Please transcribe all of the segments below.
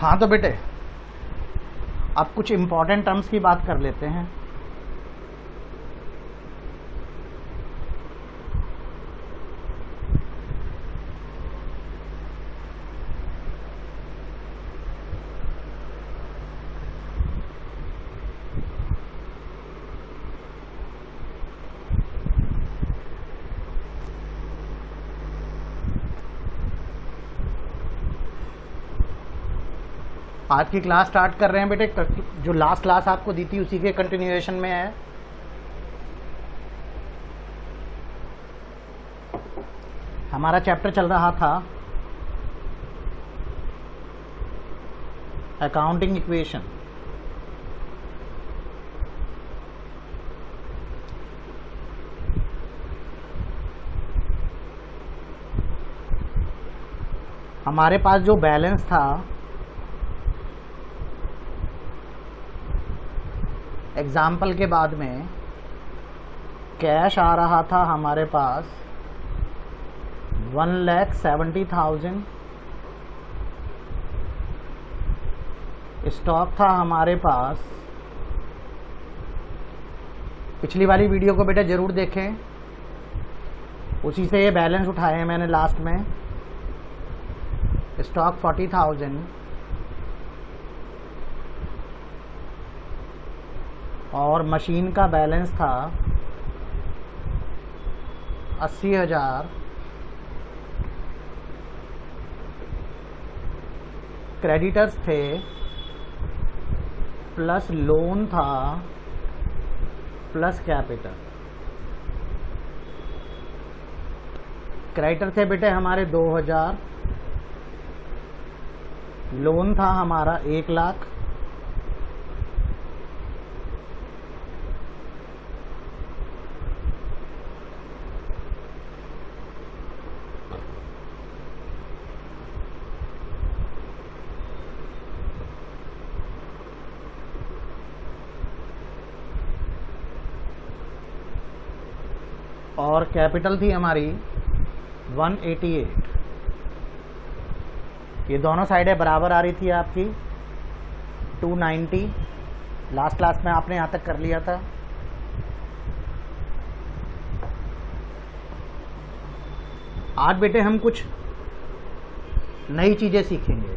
हाँ तो बेटे अब कुछ इम्पोर्टेंट टर्म्स की बात कर लेते हैं। आज की क्लास स्टार्ट कर रहे हैं बेटे। जो लास्ट क्लास आपको दी थी उसी के कंटिन्यूएशन में है। हमारा चैप्टर चल रहा था अकाउंटिंग इक्वेशन। हमारे पास जो बैलेंस था एग्जाम्पल के बाद में कैश आ रहा था हमारे पास 1,70,000। स्टॉक था हमारे पास, पिछली वाली वीडियो को बेटा जरूर देखें, उसी से ये बैलेंस उठाए हैं मैंने लास्ट में। स्टॉक 40,000 और मशीन का बैलेंस था 80,000। क्रेडिटर्स थे प्लस लोन था प्लस कैपिटल। क्रेडिटर थे बेटे हमारे 2,000, लोन था हमारा 1,00,000, और कैपिटल थी हमारी 188। ये दोनों साइडें बराबर आ रही थी आपकी 290। लास्ट क्लास में आपने यहाँ तक कर लिया था। आज बेटे हम कुछ नई चीजें सीखेंगे।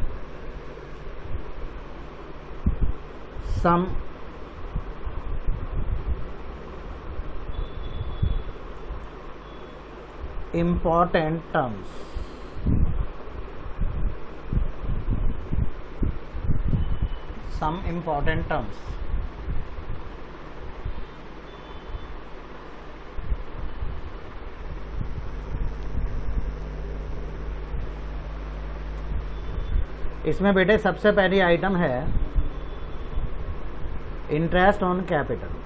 सम important terms। Some important terms। इसमें बेटे सबसे पहली आइटम है इंटरेस्ट ऑन कैपिटल।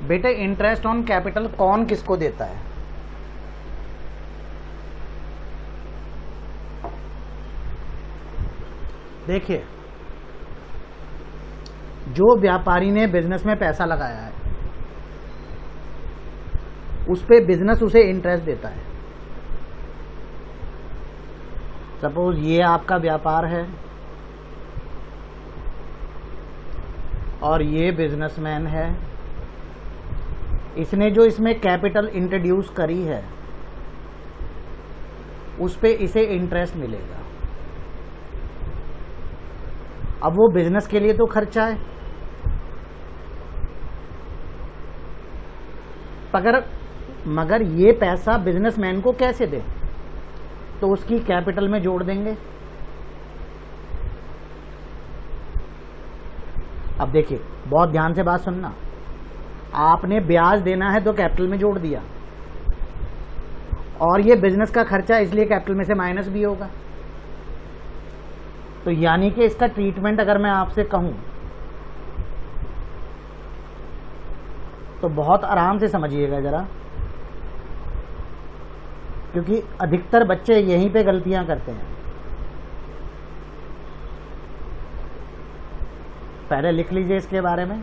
बेटे इंटरेस्ट ऑन कैपिटल कौन किसको देता है? देखिए, जो व्यापारी ने बिजनेस में पैसा लगाया है उस पे बिजनेस उसे इंटरेस्ट देता है। सपोज ये आपका व्यापार है और ये बिजनेसमैन है, इसने जो इसमें कैपिटल इंट्रोड्यूस करी है उस पे इसे इंटरेस्ट मिलेगा। अब वो बिजनेस के लिए तो खर्चा है, मगर ये पैसा बिजनेसमैन को कैसे दे? तो उसकी कैपिटल में जोड़ देंगे। अब देखिए, बहुत ध्यान से बात सुनना। आपने ब्याज देना है तो कैपिटल में जोड़ दिया, और ये बिजनेस का खर्चा इसलिए कैपिटल में से माइनस भी होगा। तो यानी कि इसका ट्रीटमेंट अगर मैं आपसे कहूं तो बहुत आराम से समझिएगा जरा, क्योंकि अधिकतर बच्चे यहीं पे गलतियां करते हैं। पहले लिख लीजिए इसके बारे में।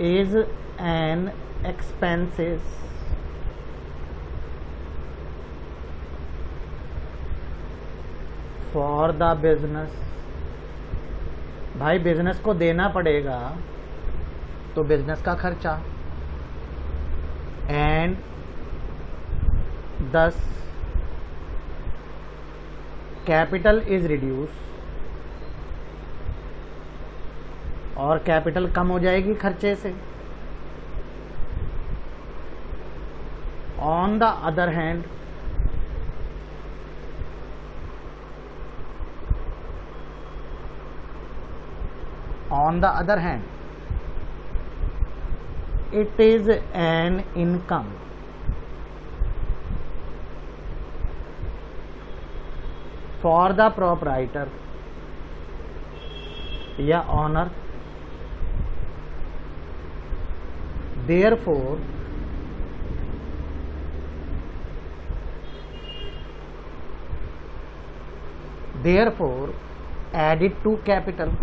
Is an expenses for the business. भाई बिजनेस को देना पड़ेगा तो बिजनेस का खर्चा, एंड दस कैपिटल इज रिड्यूस, और कैपिटल कम हो जाएगी खर्चे से। On the other hand it is an income for the proprietor या owner, therefore add it to capital।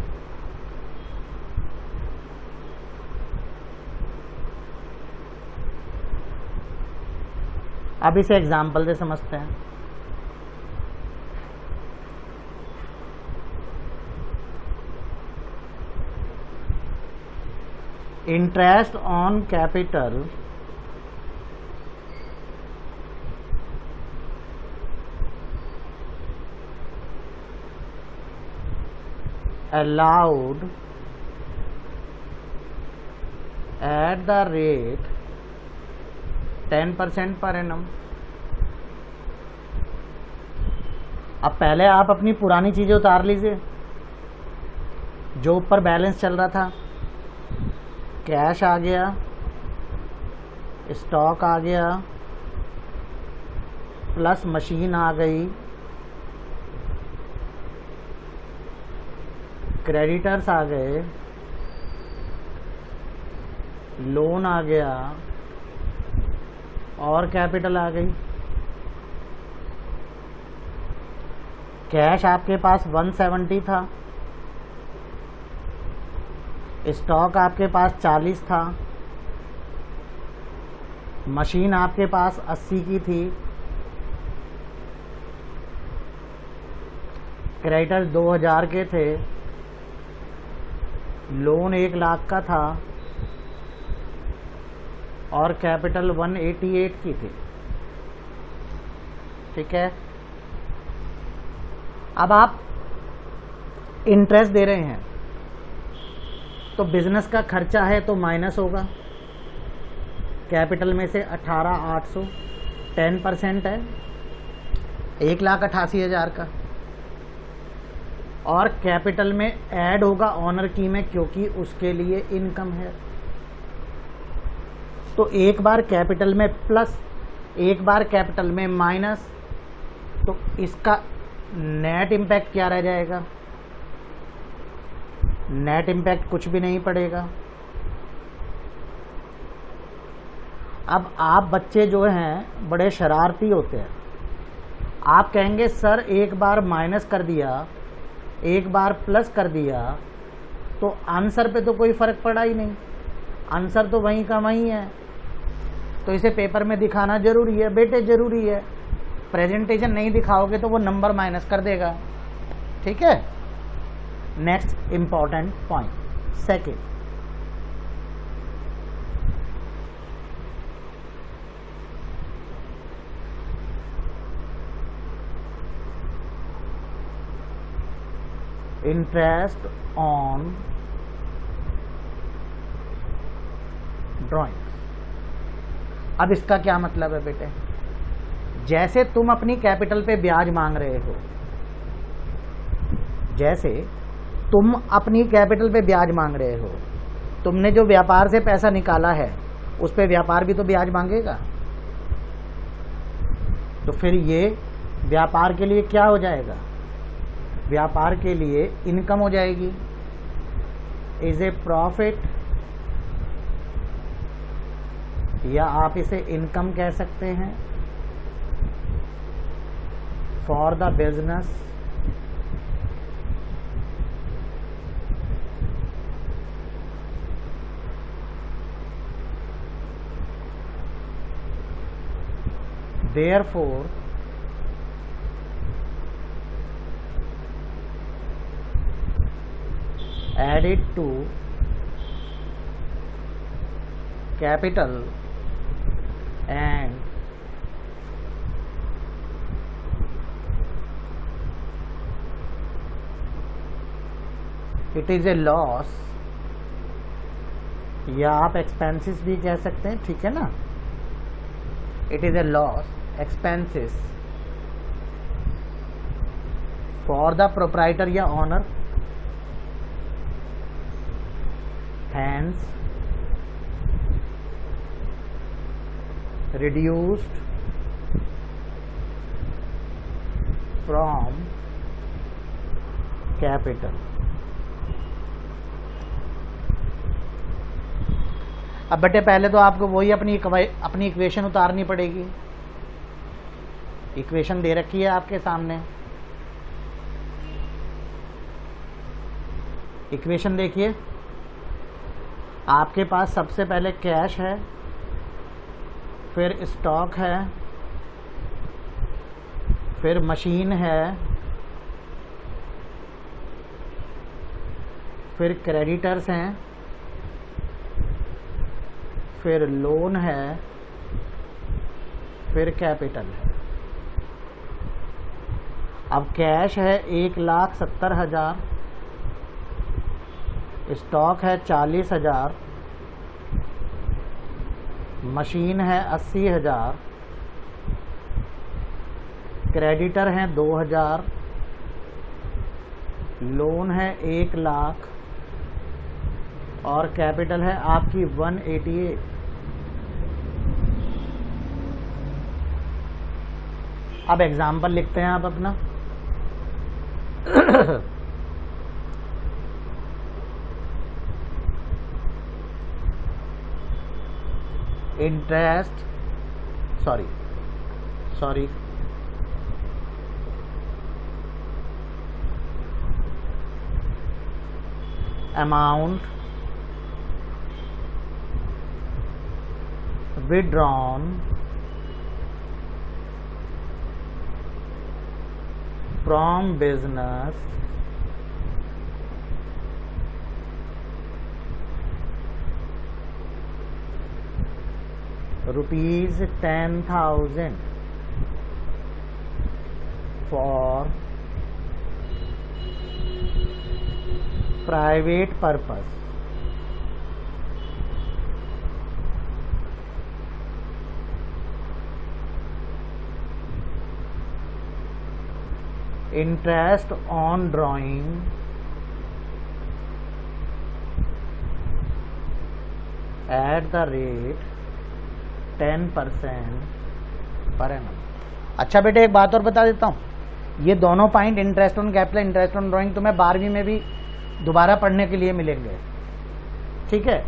अब इसे एग्जाम्पल से समझते हैं। Interest on capital allowed at the rate 10% per annum. अब पहले आप अपनी पुरानी चीजें उतार लीजिए, जो ऊपर बैलेंस चल रहा था। कैश आ गया, स्टॉक आ गया, प्लस मशीन आ गई, क्रेडिटर्स आ गए, लोन आ गया, और कैपिटल आ गई। कैश आपके पास 170 था, स्टॉक आपके पास 40 था, मशीन आपके पास 80 की थी, क्रेडिटर्स 2000 के थे, लोन 1 लाख का था, और कैपिटल 188 की थी। ठीक है। अब आप इंटरेस्ट दे रहे हैं तो बिजनेस का खर्चा है तो माइनस होगा। कैपिटल में से 18,800 10% है, 1,88,000 का, और कैपिटल में ऐड होगा ऑनर की में, क्योंकि उसके लिए इनकम है। तो एक बार कैपिटल में प्लस, एक बार कैपिटल में माइनस, तो इसका नेट इम्पैक्ट क्या रह जाएगा? नेट इम्पैक्ट कुछ भी नहीं पड़ेगा। अब आप बच्चे जो हैं बड़े शरारती होते हैं। आप कहेंगे सर एक बार माइनस कर दिया, एक बार प्लस कर दिया, तो आंसर पे तो कोई फर्क पड़ा ही नहीं, आंसर तो वहीं का वहीं है। तो इसे पेपर में दिखाना जरूरी है बेटे, जरूरी है। प्रेजेंटेशन नहीं दिखाओगे तो वो नंबर माइनस कर देगा। ठीक है। Next important point, second, interest on drawing. अब इसका क्या मतलब है बेटे? जैसे तुम अपनी कैपिटल पे ब्याज मांग रहे हो, जैसे तुम अपनी कैपिटल पे ब्याज मांग रहे हो, तुमने जो व्यापार से पैसा निकाला है उस पे व्यापार भी तो ब्याज मांगेगा। तो फिर ये व्यापार के लिए क्या हो जाएगा? व्यापार के लिए इनकम हो जाएगी। इज ए प्रॉफिट, या आप इसे इनकम कह सकते हैं। for the business therefore added to capital and it is a loss, या आप एक्सपेंसेस भी कह सकते हैं, ठीक है ना। It is a loss, expenses for the proprietor या honour, hence reduced from capital। अब बेटे पहले तो आपको वही अपनी इक्वेशन उतारनी पड़ेगी। इक्वेशन दे रखी है आपके सामने, इक्वेशन देखिए। आपके पास सबसे पहले कैश है, फिर स्टॉक है, फिर मशीन है, फिर क्रेडिटर्स हैं, फिर लोन है, फिर कैपिटल है। अब कैश है 1,70,000, स्टॉक है 40,000, मशीन है 80,000, क्रेडिटर हैं 2,000, लोन है 1,00,000 और कैपिटल है आपकी 188। अब एग्जाम्पल लिखते हैं आप अपना। Interest sorry amount withdrawn from business rupees 10,000 for private purpose। Interest on drawing at the rate 10% per annum. अच्छा बेटे एक बात और बता देता हूँ, ये दोनों point interest on capital, interest on drawing तुम्हें 12वीं में भी दोबारा पढ़ने के लिए मिलेंगे, ठीक है।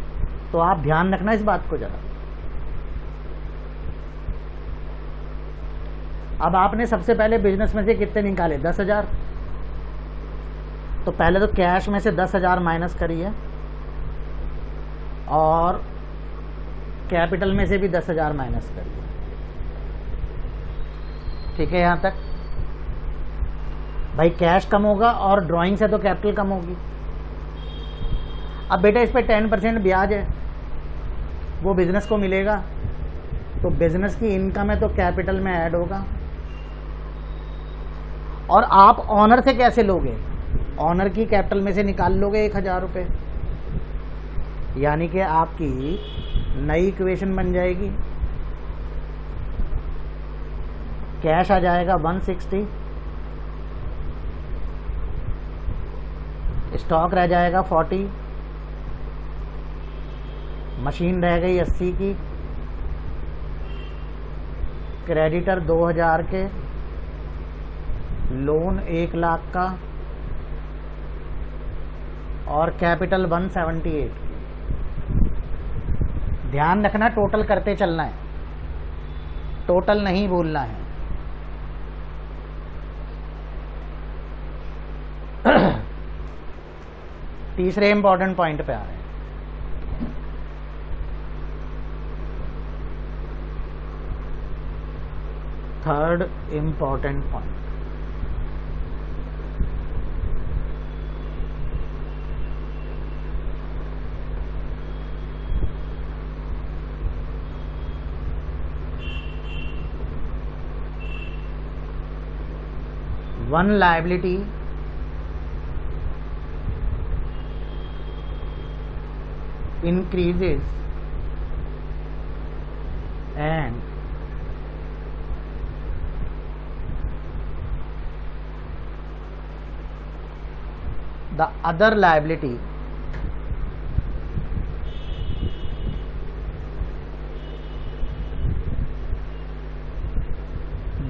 तो आप ध्यान रखना इस बात को जरा। अब आपने सबसे पहले बिजनेस में से कितने निकाले? 10,000। तो पहले तो कैश में से 10,000 माइनस करिए और कैपिटल में से भी 10,000 माइनस करिए, ठीक है। यहां तक भाई कैश कम होगा और ड्राइंग से तो कैपिटल कम होगी। अब बेटा इस पे 10% ब्याज है, वो बिजनेस को मिलेगा, तो बिजनेस की इनकम है तो कैपिटल में ऐड होगा। और आप ऑनर से कैसे लोगे? ऑनर की कैपिटल में से निकाल लोगे 1,000 रुपये, यानी कि आपकी नई इक्वेशन बन जाएगी। कैश आ जाएगा 160, स्टॉक रह जाएगा 40, मशीन रह गई 80 की, क्रेडिटर 2,000 के, लोन 1,00,000 का और कैपिटल 178 की। ध्यान रखना टोटल करते चलना है, टोटल नहीं भूलना है। तीसरे इंपॉर्टेंट पॉइंट पे आ रहे हैं। Third important point, one liability increases and the other liability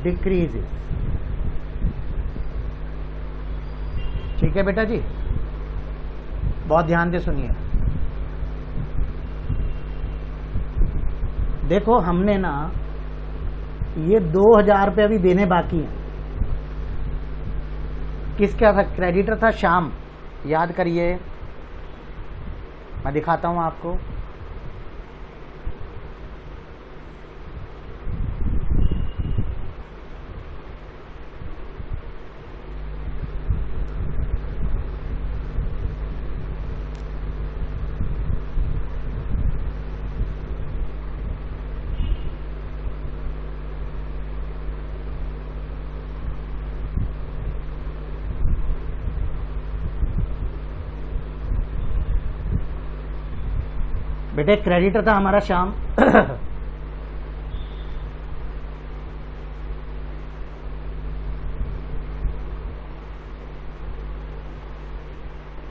decreases। ठीक है बेटा जी, बहुत ध्यान से सुनिए। देखो हमने ना ये 2000 रुपये अभी देने बाकी हैं। किसका था? क्रेडिटर था श्याम, याद करिए, मैं दिखाता हूं आपको। बेटे क्रेडिटर था हमारा श्याम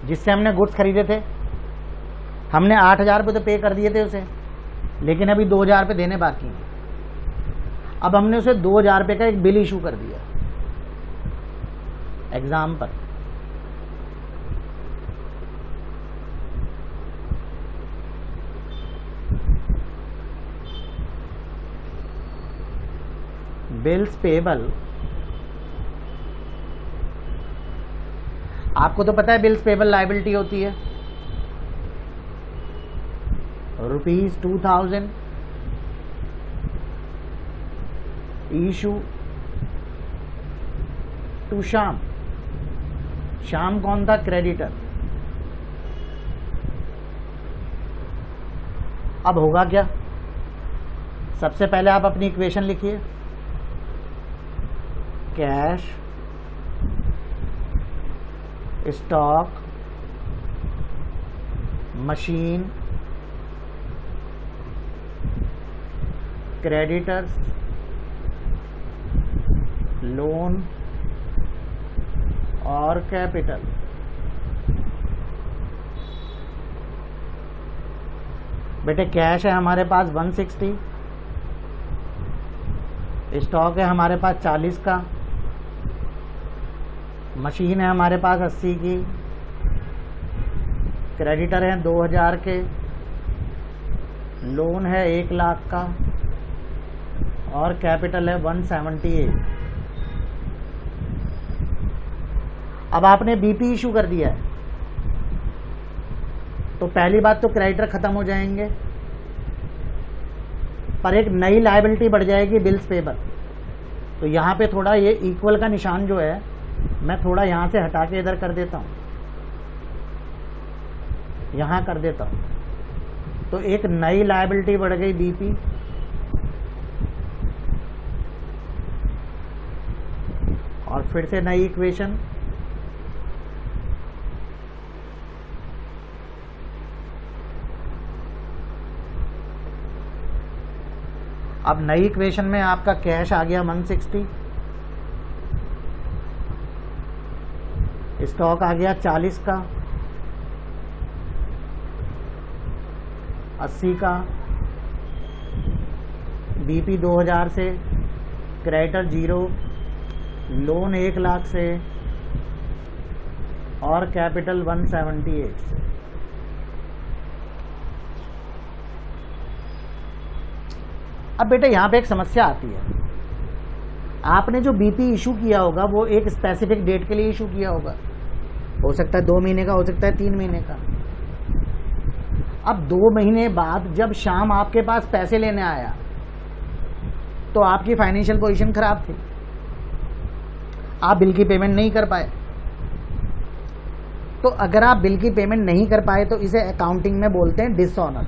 जिससे हमने गुड्स खरीदे थे। हमने 8000 रुपये तो पे कर दिए थे उसे, लेकिन अभी 2000 रुपये देने बाकी हैं। अब हमने उसे 2000 रुपये का एक बिल इशू कर दिया एग्जाम पर। बिल्स पेबल, आपको तो पता है बिल्स पेबल लायबिलिटी होती है ₹2000 इशू टू श्याम। श्याम कौन था? क्रेडिटर। अब होगा क्या? सबसे पहले आप अपनी इक्वेशन लिखिए। Cash, stock, machine, creditors, loan और कैपिटल। बेटे कैश है हमारे पास 160, स्टॉक है हमारे पास 40 का, मशीन है हमारे पास 80 की, क्रेडिटर हैं 2000 के, लोन है 1 लाख का और कैपिटल है 178। अब आपने बीपी इशू कर दिया है तो पहली बात तो क्रेडिटर खत्म हो जाएंगे, पर एक नई लायबिलिटी बढ़ जाएगी बिल्स पेबल। तो यहाँ पे थोड़ा ये इक्वल का निशान जो है मैं थोड़ा यहाँ से हटा के इधर कर देता हूँ, यहाँ कर देता हूँ। तो एक नई लायबिलिटी बढ़ गई बीपी, और फिर से नई इक्वेशन। अब नई इक्वेशन में आपका कैश आ गया 160, स्टॉक आ गया 40 का, 80 का, बीपी 2000 से, क्रेडिटर 0, लोन 1 लाख से और कैपिटल 178 से। अब बेटा यहाँ पे एक समस्या आती है। आपने जो बीपी इशू किया होगा वो एक स्पेसिफिक डेट के लिए इशू किया होगा, हो सकता है 2 महीने का, हो सकता है 3 महीने का। अब 2 महीने बाद जब श्याम आपके पास पैसे लेने आया तो आपकी फाइनेंशियल पोजीशन खराब थी, आप बिल की पेमेंट नहीं कर पाए। तो अगर आप बिल की पेमेंट नहीं कर पाए तो इसे अकाउंटिंग में बोलते हैं डिसऑनर,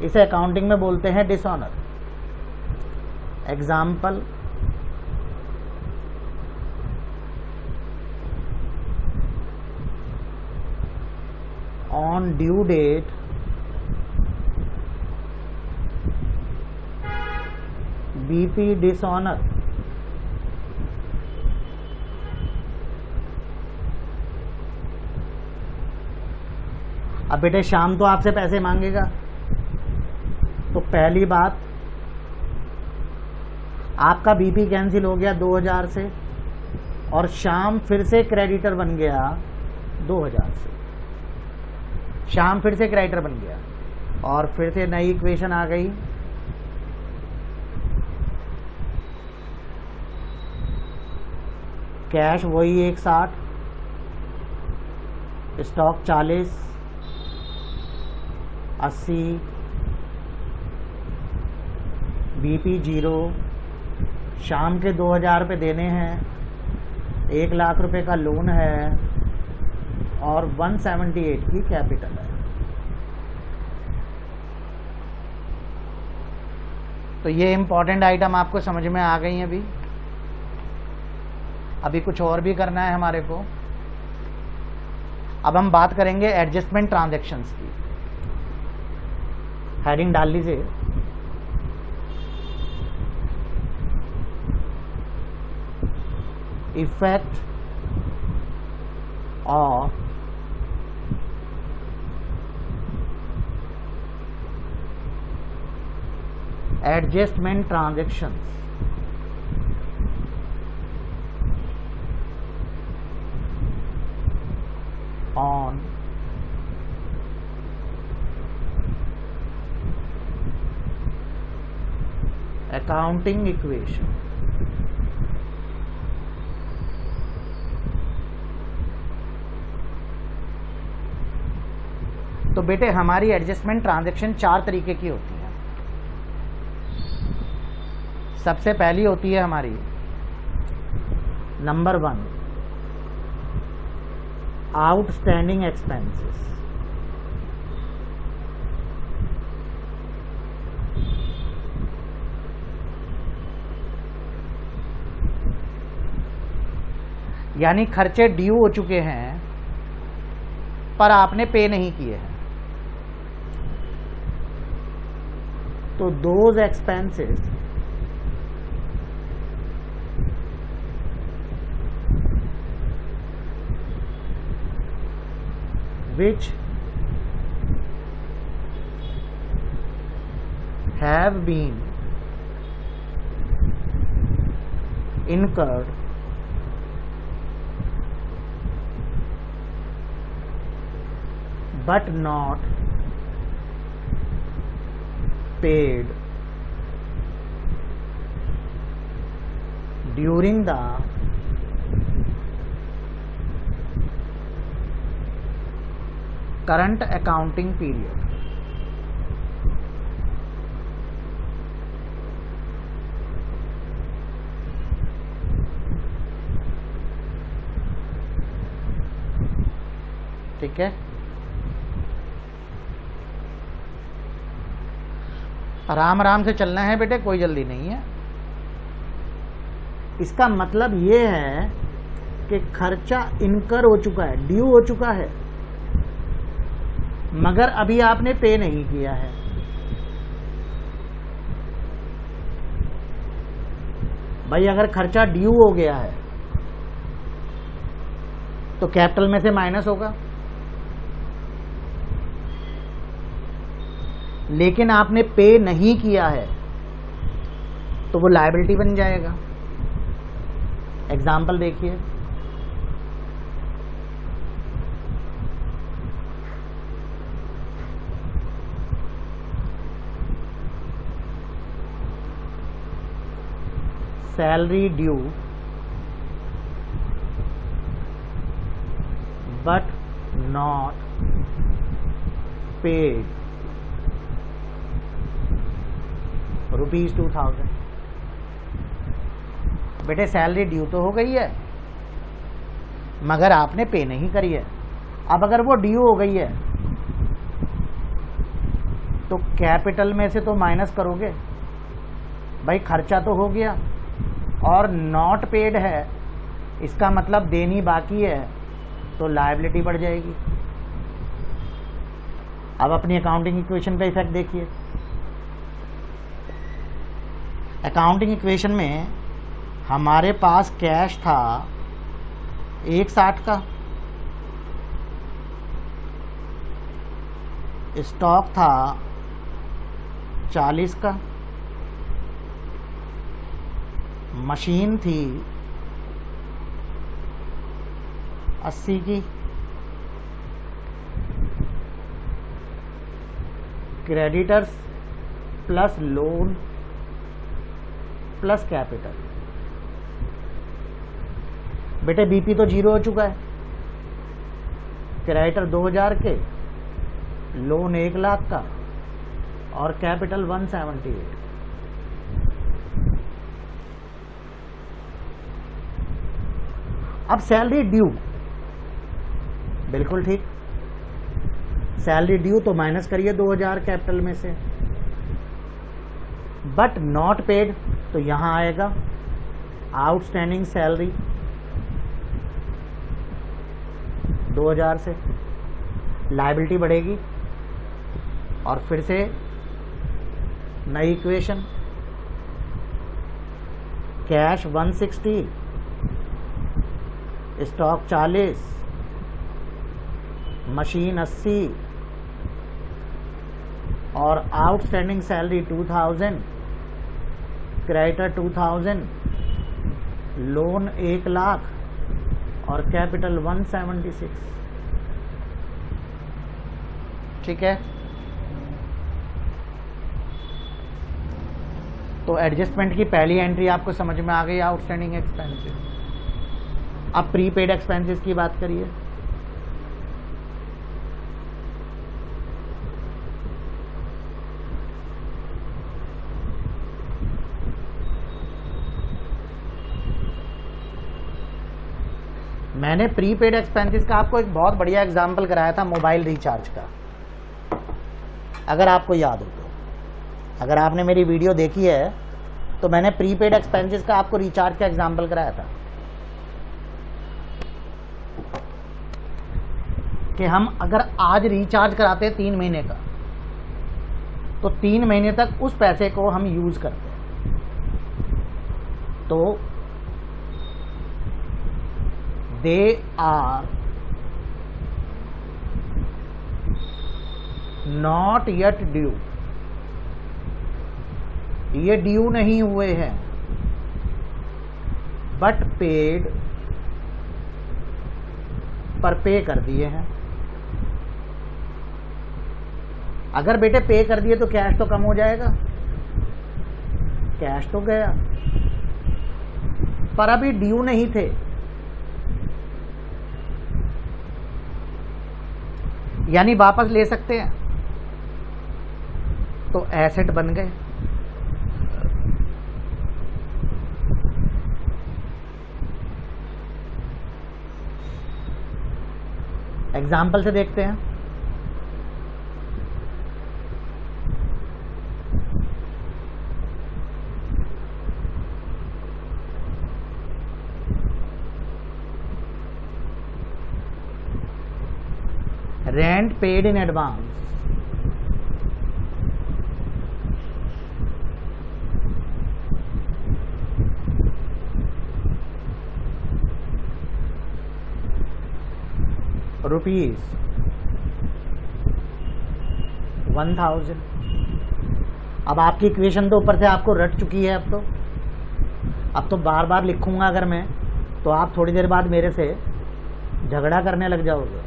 इसे अकाउंटिंग में बोलते हैं dishonour. Example, on due date BP dishonour, अब बेटे शाम तो आपसे पैसे मांगेगा, तो पहली बात आपका बीपी कैंसिल हो गया 2000 से और शाम फिर से क्रेडिटर बन गया 2000 से, शाम फिर से क्रेडिटर बन गया और फिर से नई इक्वेशन आ गई, कैश वही 160, स्टॉक 40, 80, बीपी 0, शाम के 2000 रुपये देने हैं, 1 लाख रुपए का लोन है और 178 की कैपिटल है। तो ये इंपॉर्टेंट आइटम आपको समझ में आ गई हैं। अभी कुछ और भी करना है हमारे को। अब हम बात करेंगे एडजस्टमेंट ट्रांजैक्शंस की। हेडिंग डाल लीजिए, effect of adjustment transactions on accounting equation। तो बेटे हमारी एडजस्टमेंट ट्रांजैक्शन 4 तरीके की होती है। सबसे पहली होती है हमारी नंबर 1, आउटस्टैंडिंग एक्सपेंसेस। यानी खर्चे ड्यू हो चुके हैं पर आपने पे नहीं किए हैं, तो those expenses which have been incurred but not paid during the current accounting period। ठीक है, आराम आराम से चलना है बेटे, कोई जल्दी नहीं है। इसका मतलब ये है कि खर्चा इनकर हो चुका है, ड्यू हो चुका है, मगर अभी आपने पे नहीं किया है। भाई अगर खर्चा ड्यू हो गया है तो कैपिटल में से माइनस होगा, लेकिन आपने पे नहीं किया है तो वो लायबिलिटी बन जाएगा। एग्जाम्पल देखिए, salary due but not paid ₹2000। बेटे सैलरी ड्यू तो हो गई है मगर आपने पे नहीं करी है। अब अगर वो ड्यू हो गई है तो कैपिटल में से तो माइनस करोगे भाई, खर्चा तो हो गया, और नॉट पेड है इसका मतलब देनी बाकी है, तो लायबिलिटी बढ़ जाएगी। अब अपनी अकाउंटिंग इक्वेशन का इफेक्ट देखिए। अकाउंटिंग इक्वेशन में हमारे पास कैश था 160 का, स्टॉक था 40 का, मशीन थी 80 की, creditors plus lone plus capital. बेटे बीपी तो 0 हो चुका है, क्रेडिटर 2000 के, लोन 1 लाख का और कैपिटल 178। अब सैलरी ड्यू, बिल्कुल ठीक, सैलरी ड्यू तो माइनस करिए 2000 कैपिटल में से, बट नॉट पेड तो यहां आएगा आउटस्टैंडिंग सैलरी 2000 से, लायबिलिटी बढ़ेगी और फिर से नई इक्वेशन, कैश 160, स्टॉक 40, मशीन 80 और outstanding salary 2000, creditor 2000, loan 1 lakh और कैपिटल 176। ठीक है, तो एडजस्टमेंट की पहली एंट्री आपको समझ में आ गई, आउटस्टैंडिंग एक्सपेंसेस। अब प्रीपेड एक्सपेंसेस की बात करिए। मैंने प्रीपेड एक्सपेंसेस का आपको एक बहुत बढ़िया एग्जाम्पल कराया था मोबाइल रिचार्ज का, अगर आपको याद हो तो। अगर आपने मेरी वीडियो देखी है तो मैंने प्रीपेड एक्सपेंसेस का आपको रिचार्ज का एग्जाम्पल कराया था कि हम अगर आज रिचार्ज कराते हैं 3 महीने का, तो 3 महीने तक उस पैसे को हम यूज करते हैं, तो they are not yet due, ये ड्यू नहीं हुए हैं, बट पेड, पर पे कर दिए हैं। अगर बेटे पे कर दिए तो कैश तो कम हो जाएगा, कैश तो गया, पर अभी ड्यू नहीं थे, यानी वापस ले सकते हैं, तो एसेट बन गए। एग्जाम्पल से देखते हैं। Rent paid in advance, ₹1000। अब आपकी इक्वेशन तो ऊपर से आपको रट चुकी है, अब तो बार बार लिखूंगा अगर मैं, तो आप थोड़ी देर बाद मेरे से झगड़ा करने लग जाओगे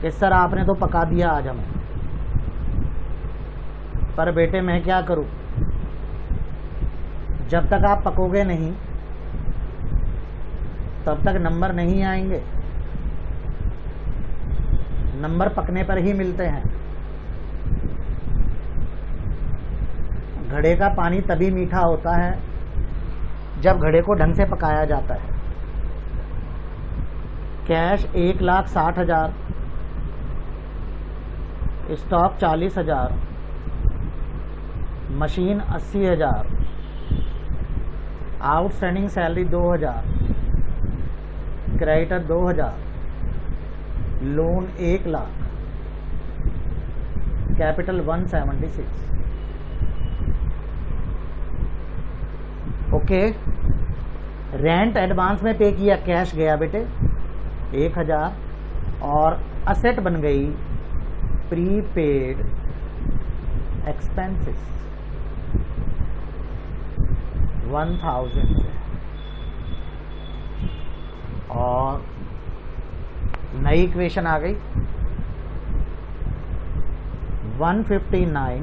कि सर आपने तो पका दिया आज हमें। पर बेटे मैं क्या करूं, जब तक आप पकोगे नहीं तब तक नंबर नहीं आएंगे। नंबर पकने पर ही मिलते हैं। घड़े का पानी तभी मीठा होता है जब घड़े को ढंग से पकाया जाता है। Cash 1,60,000, stock 40,000, machine 80,000, outstanding salary 2,000, creditor 2,000, loan 1,00,000, capital 176। Okay, rent advance में पे किया, कैश गया बेटे 1,000, और असेट बन गई प्रीपेड एक्सपेंसेस 1,000, और नई इक्वेशन आ गई 159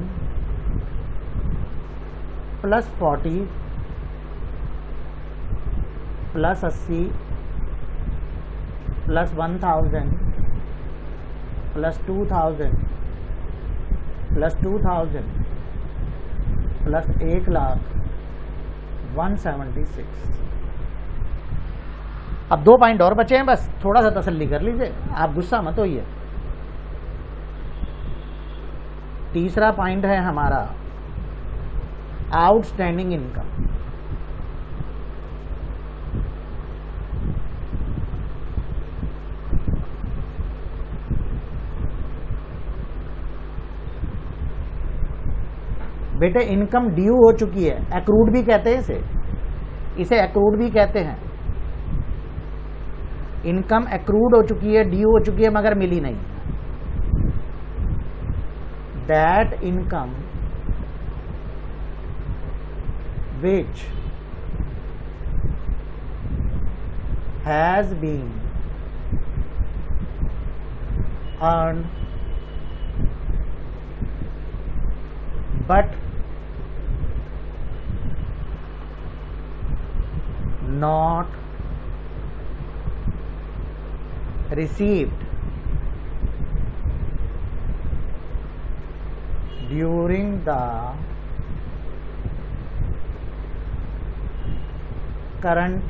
plus 40 plus 80 plus 1,000 plus 2,000 plus 2,000 plus 1,00,176। अब 2 पॉइंट और बचे हैं, बस थोड़ा सा तसल्ली कर लीजिए, आप गुस्सा मत होइए। तीसरा पॉइंट है हमारा आउटस्टैंडिंग इनकम। बेटे इनकम ड्यू हो चुकी है, एक्रूड भी कहते हैं इसे एक्रूड भी कहते हैं। इनकम एक्रूड हो चुकी है, ड्यू हो चुकी है, मगर मिली नहीं। That income which has been earned but not received during the current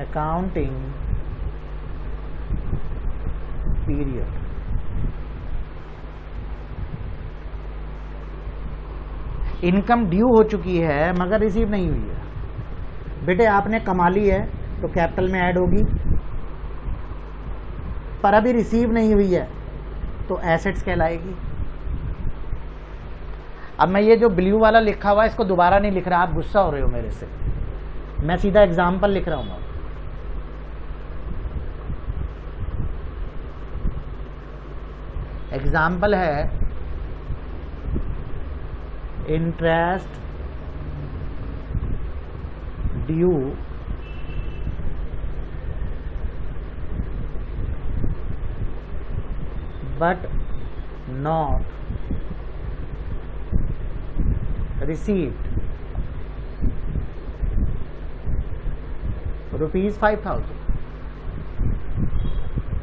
accounting period। Income due हो चुकी है मगर रिसीव नहीं हुई है। बेटे आपने कमा ली है तो कैपिटल में ऐड होगी, पर अभी रिसीव नहीं हुई है तो एसेट्स कहलाएगी। अब मैं ये जो ब्लू वाला लिखा हुआ है इसको दोबारा नहीं लिख रहा, आप गुस्सा हो रहे हो मेरे से, मैं सीधा एग्जाम्पल लिख रहा हूँ। एग्जाम्पल है interest due but not received ₹5,000।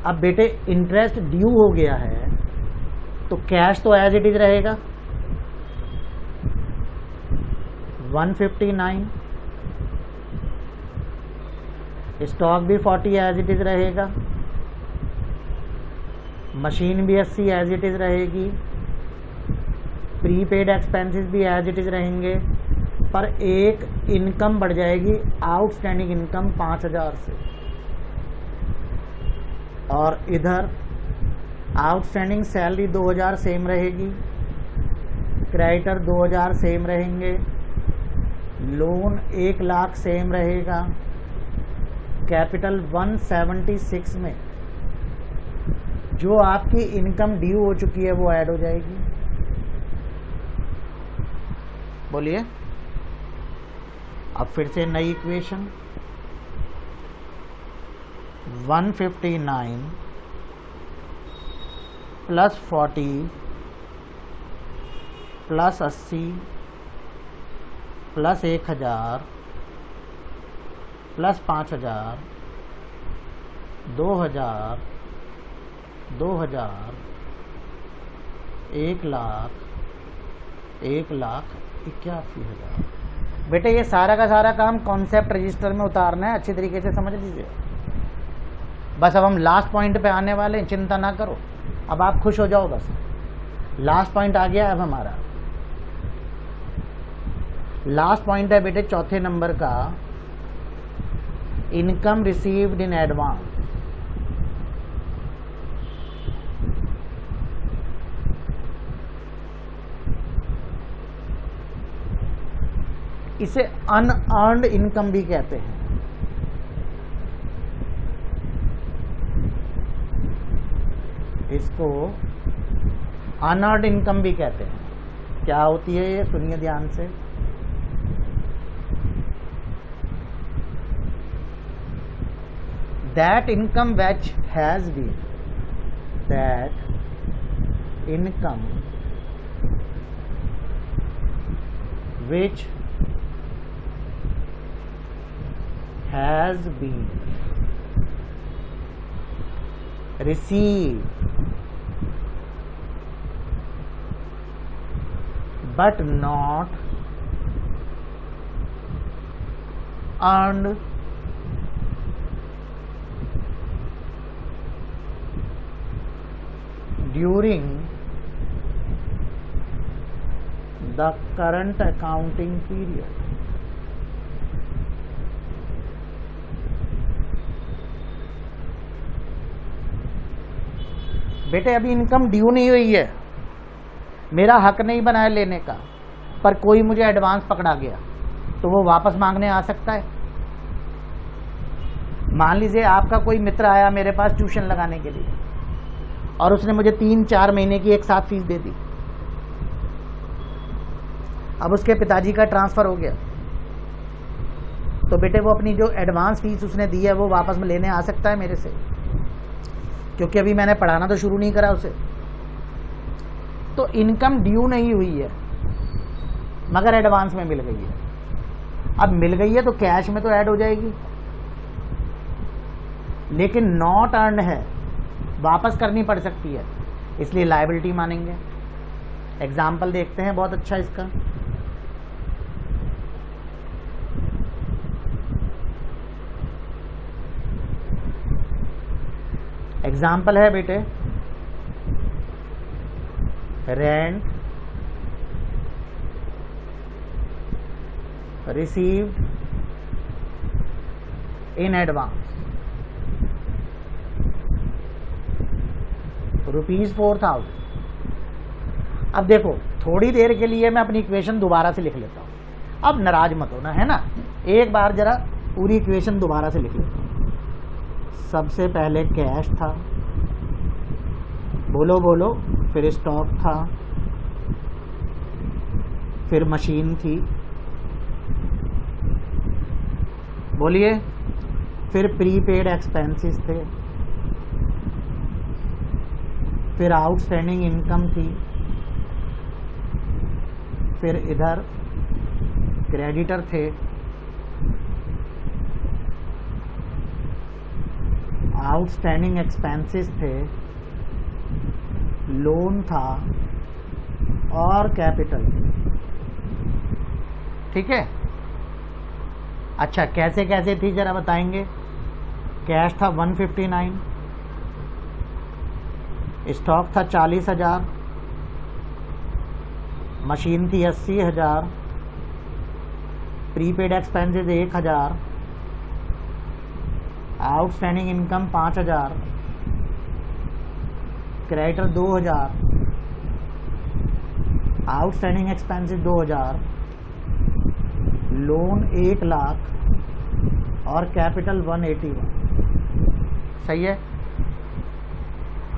अब बेटे इंटरेस्ट ड्यू हो गया है तो कैश तो एज इट इज रहेगा 159, स्टॉक भी 40 एज इट इज रहेगा, मशीन भी 80 एज इट इज रहेगी, प्रीपेड एक्सपेंसेस भी एज इट इज रहेंगे, पर एक इनकम बढ़ जाएगी आउटस्टैंडिंग इनकम 5,000 से, और इधर आउटस्टैंडिंग सैलरी 2,000 सेम रहेगी, क्रेडिटर 2,000 सेम रहेंगे, लोन 1,00,000 सेम रहेगा, कैपिटल 176 में जो आपकी इनकम ड्यू हो चुकी है वो ऐड हो जाएगी। बोलिए, अब फिर से नई equation 159 plus 40 plus 80 plus 1,000 plus 5,000 2000, 2000, 1,00,000, 1,81,000। बेटे ये सारा का सारा काम कॉन्सेप्ट रजिस्टर में उतारना है, अच्छी तरीके से समझ लीजिए। बस अब हम लास्ट पॉइंट पे आने वाले हैं, चिंता ना करो, अब आप खुश हो जाओ। बस लास्ट पॉइंट आ गया अब हमारा। लास्ट पॉइंट है बेटे चौथे नंबर का, इनकम रिसीव्ड इन एडवांस। इसे अनअर्न्ड इनकम भी कहते हैं। इसको अनअर्न्ड इनकम भी कहते हैं। क्या होती है ये, सुनिए ध्यान से। That income which has been, that income which has been received but not earned during the current accounting period। बेटे अभी इनकम ड्यू नहीं हुई है, मेरा हक नहीं बना है लेने का, पर कोई मुझे एडवांस पकड़ा गया तो वो वापस मांगने आ सकता है। मान लीजिए आपका कोई मित्र आया मेरे पास ट्यूशन लगाने के लिए और उसने मुझे 3-4 महीने की एक साथ फीस दे दी। अब उसके पिताजी का ट्रांसफर हो गया तो बेटे वो अपनी जो एडवांस फीस उसने दी है वो वापस में लेने आ सकता है मेरे से, क्योंकि अभी मैंने पढ़ाना तो शुरू नहीं करा उसे। तो इनकम ड्यू नहीं हुई है मगर एडवांस में मिल गई है। अब मिल गई है तो कैश में तो ऐड हो जाएगी, लेकिन नॉट अर्न्ड है, वापस करनी पड़ सकती है, इसलिए लायबिलिटी मानेंगे। एग्जाम्पल देखते हैं बहुत अच्छा इसका। एग्जाम्पल है बेटे, रेंट रिसीव्ड इन एडवांस ₹4,000। अब देखो थोड़ी देर के लिए मैं अपनी इक्वेशन दोबारा से लिख लेता हूं, अब नाराज मत होना, है ना। एक बार जरा पूरी इक्वेशन दोबारा से लिख लेता हूं। सबसे पहले कैश था, बोलो बोलो, फिर स्टॉक था, फिर मशीन थी, बोलिए, फिर प्रीपेड एक्सपेंसेस थे, फिर आउटस्टैंडिंग इनकम थी, फिर इधर क्रेडिटर थे, आउटस्टैंडिंग एक्सपेंसेस थे, लोन था और कैपिटल। ठीक है, अच्छा कैसे कैसे थी जरा बताएंगे। कैश था 159, स्टॉक था 40,000, मशीन थी 80,000, prepaid expenses 1,000, outstanding income 5,000, creditor 2,000, outstanding expenses 2,000, loan 1,00,000 और कैपिटल 181। सही है।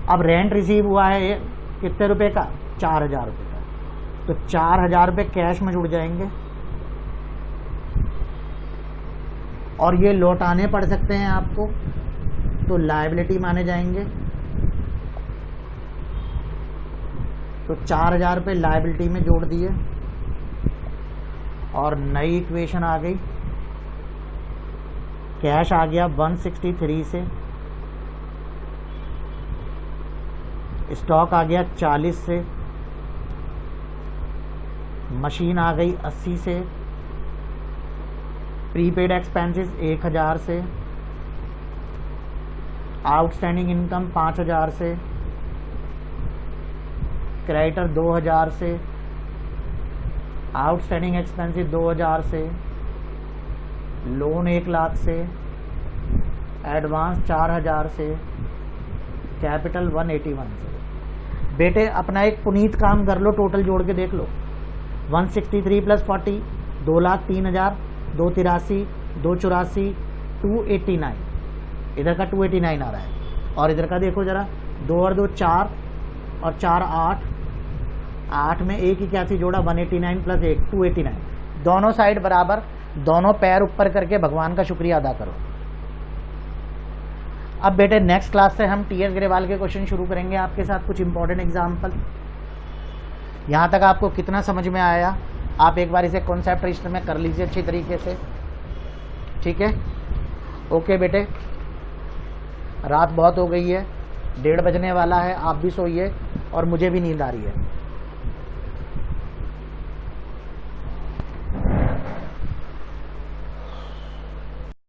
अब रेंट रिसीव हुआ है कितने रुपए का, 4,000 रुपये का, तो 4,000 रुपये कैश में जुड़ जाएंगे और ये लौटाने पड़ सकते हैं आपको, तो लायबिलिटी माने जाएंगे। तो 4,000 रुपये लायबिलिटी में जोड़ दिए और नई इक्वेशन आ गई। कैश आ गया 163 से स्टॉक आ गया 40 से, मशीन आ गई 80 से, प्रीपेड एक्सपेंसेस 1000 से, आउटस्टैंडिंग इनकम 5000 से, क्रेडिटर 2000 से, आउटस्टैंडिंग एक्सपेंसेस 2000 से, लोन 1 लाख से, एडवांस 4000 से, कैपिटल 181 से। बेटे अपना एक पुनीत काम कर लो, टोटल जोड़ के देख लो। 163 प्लस 40 2,03,000, 283, 284, 289, इधर का 289 आ रहा है। और इधर का देखो जरा, 2 और 2 4 और 4 8, 8 में एक ही क्या थी जोड़ा, 189 प्लस 1 289। दोनों साइड बराबर, दोनों पैर ऊपर करके भगवान का शुक्रिया अदा करो। अब बेटे नेक्स्ट क्लास से हम टीएस ग्रेवाल के क्वेश्चन शुरू करेंगे आपके साथ, कुछ इंपॉर्टेंट एग्जाम्पल। यहाँ तक आपको कितना समझ में आया, आप एक बार इसे कॉन्सेप्ट रजिस्टर में कर लीजिए अच्छी तरीके से, ठीक है। ओके बेटे, रात बहुत हो गई है, 1:30 बजने वाला है, आप भी सोइए और मुझे भी नींद आ रही है।